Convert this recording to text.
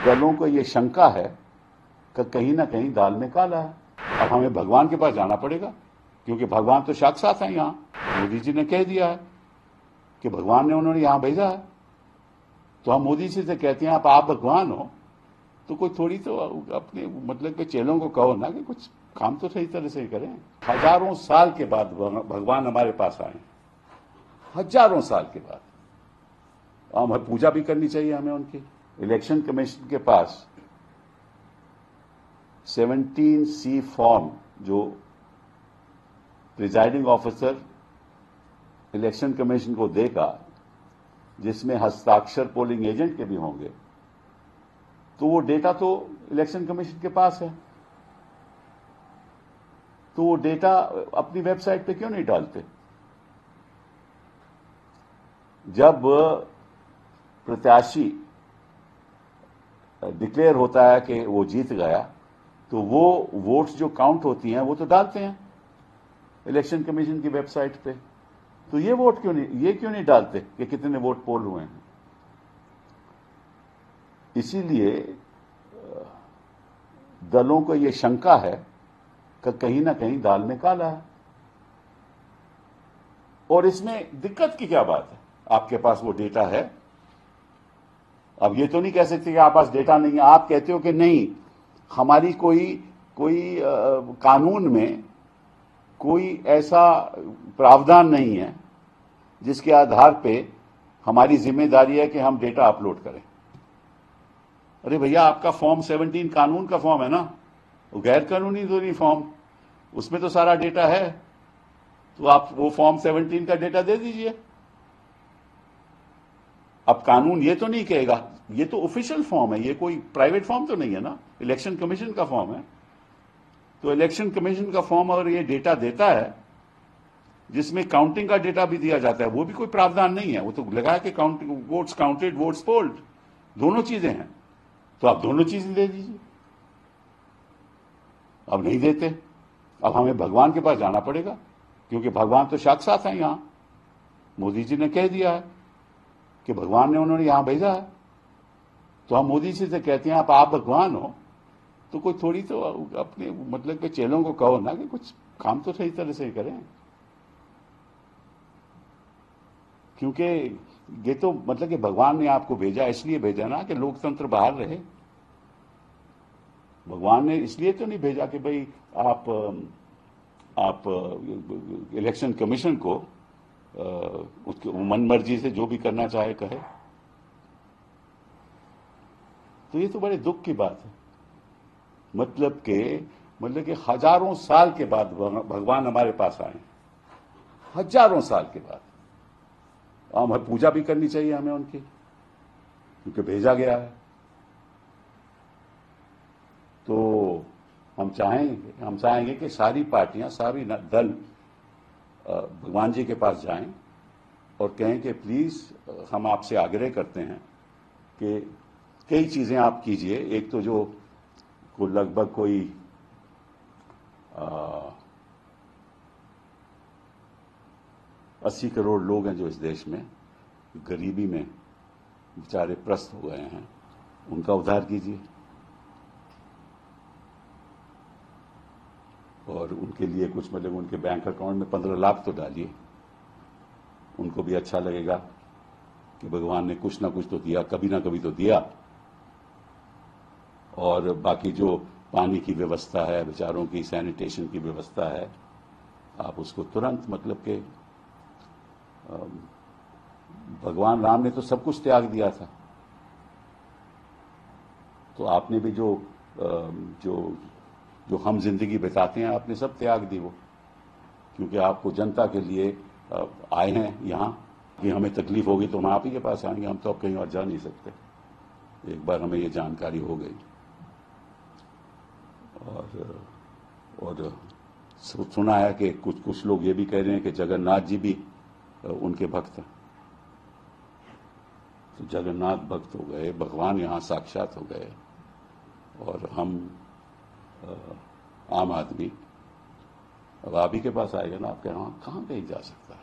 दलों को ये शंका है कि कहीं ना कहीं दाल में काला है। अब हमें भगवान के पास जाना पड़ेगा, क्योंकि भगवान तो साक्षात है यहाँ। मोदी जी ने कह दिया है कि भगवान ने उन्होंने यहाँ भेजा है। तो हम मोदी जी से कहते हैं आप भगवान हो तो कोई थोड़ी तो अपने मतलब के चेलों को कहो ना कि कुछ काम तो सही तरह से करें। हजारों साल के बाद भगवान हमारे पास आए, हजारों साल के बाद। हमें पूजा भी करनी चाहिए हमें उनकी। इलेक्शन कमीशन के पास 17C फॉर्म जो प्रिजाइडिंग ऑफिसर इलेक्शन कमीशन को देगा, जिसमें हस्ताक्षर पोलिंग एजेंट के भी होंगे, तो वो डेटा तो इलेक्शन कमीशन के पास है। तो वो डेटा अपनी वेबसाइट पे क्यों नहीं डालते? जब प्रत्याशी डिक्लेयर होता है कि वो जीत गया, तो वो वोट्स जो काउंट होती हैं वो तो डालते हैं इलेक्शन कमीशन की वेबसाइट पे। तो ये क्यों नहीं डालते कि कितने वोट पोल हुए हैं? इसीलिए दलों को ये शंका है कि कहीं ना कहीं दाल में काला है। और इसमें दिक्कत की क्या बात है? आपके पास वो डेटा है। अब ये तो नहीं कह सकते कि आपके पास डेटा नहीं है। आप कहते हो कि नहीं, हमारी कोई कानून में कोई ऐसा प्रावधान नहीं है जिसके आधार पे हमारी जिम्मेदारी है कि हम डेटा अपलोड करें। अरे भैया, आपका फॉर्म 17 कानून का फॉर्म है ना, वो गैर कानूनी तो नहीं फॉर्म, उसमें तो सारा डेटा है। तो आप वो फॉर्म 17 का डेटा दे दीजिए। अब कानून ये तो नहीं कहेगा, ये तो ऑफिशियल फॉर्म है, ये कोई प्राइवेट फॉर्म तो नहीं है ना, इलेक्शन कमीशन का फॉर्म है। तो इलेक्शन कमीशन का फॉर्म अगर ये डेटा देता है, जिसमें काउंटिंग का डेटा भी दिया जाता है, वो भी कोई प्रावधान नहीं है। वो तो लगा कि counting, votes counted, votes polled, दोनों चीजें हैं। तो आप दोनों चीजें दे दीजिए। अब नहीं देते। अब हमें भगवान के पास जाना पड़ेगा, क्योंकि भगवान तो साक्षात है यहाँ। मोदी जी ने कह दिया है कि भगवान ने उन्होंने यहां भेजा है। तो हम मोदी जी से कहते हैं आप भगवान हो तो कोई थोड़ी तो अपने मतलब के चेलों को कहो ना कि कुछ काम तो सही तरह से करें। क्योंकि ये तो मतलब कि भगवान ने आपको भेजा, इसलिए भेजा ना कि लोकतंत्र बाहर रहे। भगवान ने इसलिए तो नहीं भेजा कि भाई आप इलेक्शन कमीशन को उसकी मन मर्जी से जो भी करना चाहे कहे। तो ये तो बड़े दुख की बात है। मतलब कि हजारों साल के बाद भगवान हमारे पास आए, हजारों साल के बाद। हमें पूजा भी करनी चाहिए हमें उनकी, क्योंकि भेजा गया है। तो हम चाहेंगे कि सारी पार्टियां, सारी दल भगवान जी के पास जाएं और कहें कि प्लीज हम आपसे आग्रह करते हैं कि कई चीजें आप कीजिए। एक तो जो लगभग कोई 80 करोड़ लोग हैं जो इस देश में गरीबी में बेचारे प्रस्त हो गए हैं, उनका उद्धार कीजिए। और उनके लिए कुछ मतलब उनके बैंक अकाउंट में 15 लाख तो डालिए। उनको भी अच्छा लगेगा कि भगवान ने कुछ ना कुछ तो दिया, कभी ना कभी तो दिया। और बाकी जो पानी की व्यवस्था है, बेचारों की सैनिटेशन की व्यवस्था है, आप उसको तुरंत मतलब कि भगवान राम ने तो सब कुछ त्याग दिया था। तो आपने भी जो हम जिंदगी बिताते हैं, आपने सब त्याग दी वो, क्योंकि आपको जनता के लिए आए हैं यहाँ कि हमें तकलीफ होगी तो हम आप ही के पास आएंगे। हम तो अब कहीं और जा नहीं सकते। एक बार हमें ये जानकारी हो गई। और सुना है कि कुछ लोग ये भी कह रहे हैं कि जगन्नाथ जी भी उनके भक्त हैं। तो जगन्नाथ भक्त हो गए, भगवान यहाँ साक्षात हो गए, और हम आम आदमी अब आप ही के पास आएगा ना। आपके यहाँ कहाँ कहीं जा सकता है।